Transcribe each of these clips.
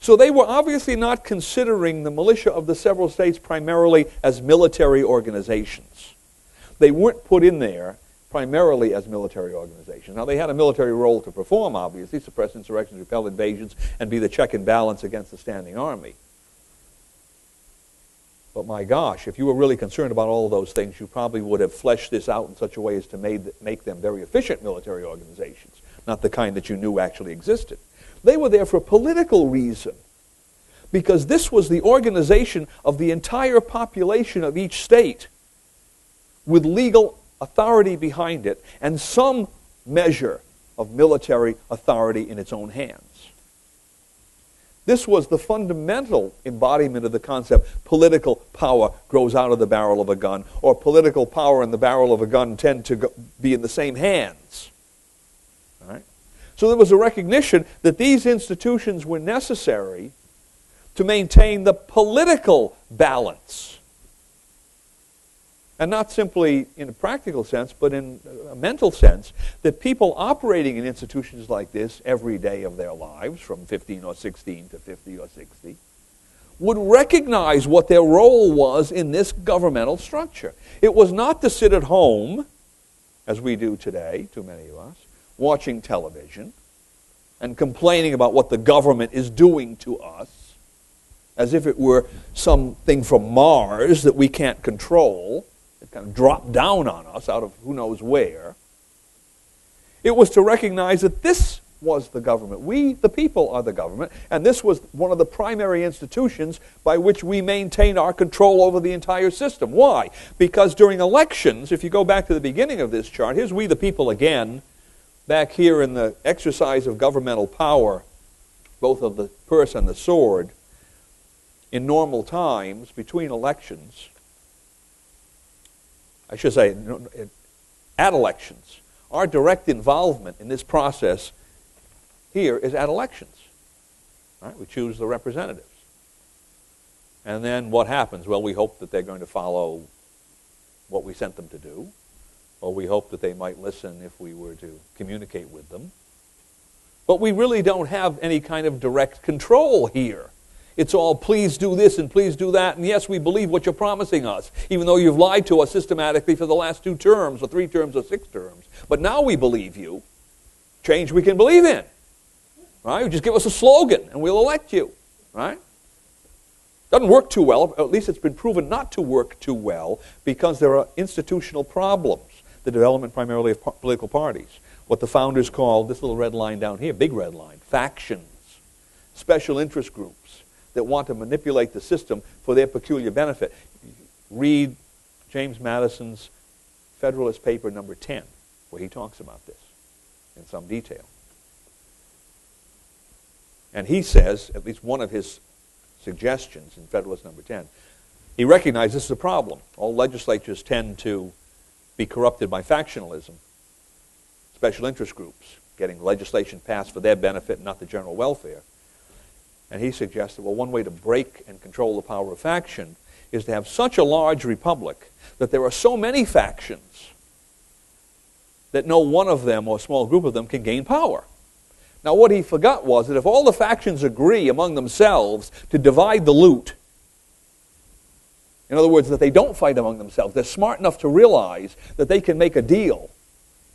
So they were obviously not considering the militia of the several states primarily as military organizations. They weren't put in there primarily as military organizations. Now, they had a military role to perform, obviously, suppress insurrections, repel invasions, and be the check and balance against the standing army. But my gosh, if you were really concerned about all of those things, you probably would have fleshed this out in such a way as to make them very efficient military organizations, not the kind that you knew actually existed. They were there for a political reason, because this was the organization of the entire population of each state with legal authority behind it and some measure of military authority in its own hands. This was the fundamental embodiment of the concept political power grows out of the barrel of a gun, or political power and the barrel of a gun tend to be in the same hands. All right? So there was a recognition that these institutions were necessary to maintain the political balance. And not simply in a practical sense, but in a mental sense, that people operating in institutions like this every day of their lives, from 15 or 16 to 50 or 60, would recognize what their role was in this governmental structure. It was not to sit at home, as we do today, too many of us, watching television and complaining about what the government is doing to us, as if it were something from Mars that we can't control. It kind of dropped down on us out of who knows where. It was to recognize that this was the government. We, the people, are the government, and this was one of the primary institutions by which we maintained our control over the entire system. Why? Because during elections, if you go back to the beginning of this chart, here's we the people again, back here in the exercise of governmental power, both of the purse and the sword. In normal times, between elections, I should say, at elections, our direct involvement in this process here is at elections. Right? We choose the representatives. And then what happens? Well, we hope that they're going to follow what we sent them to do, or we hope that they might listen if we were to communicate with them. But we really don't have any kind of direct control here. It's all, please do this and please do that, and yes, we believe what you're promising us, even though you've lied to us systematically for the last 2 terms, or 3 terms, or 6 terms. But now we believe you. Change we can believe in. Right? Just give us a slogan, and we'll elect you. Right? Doesn't work too well, at least it's been proven not to work too well, because there are institutional problems, the development primarily of political parties. What the founders called, this little red line down here, big red line, factions, special interest groups that want to manipulate the system for their peculiar benefit. Read James Madison's Federalist Paper number 10, where he talks about this in some detail. And he says, at least one of his suggestions in Federalist number 10, he recognizes this is a problem. All legislatures tend to be corrupted by factionalism, special interest groups, getting legislation passed for their benefit, not the general welfare. And he suggested, well, one way to break and control the power of faction is to have such a large republic that there are so many factions that no one of them or a small group of them can gain power. Now, what he forgot was that if all the factions agree among themselves to divide the loot, in other words, that they don't fight among themselves, they're smart enough to realize that they can make a deal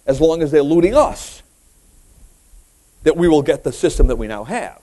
as long as they're looting us, that we will get the system that we now have.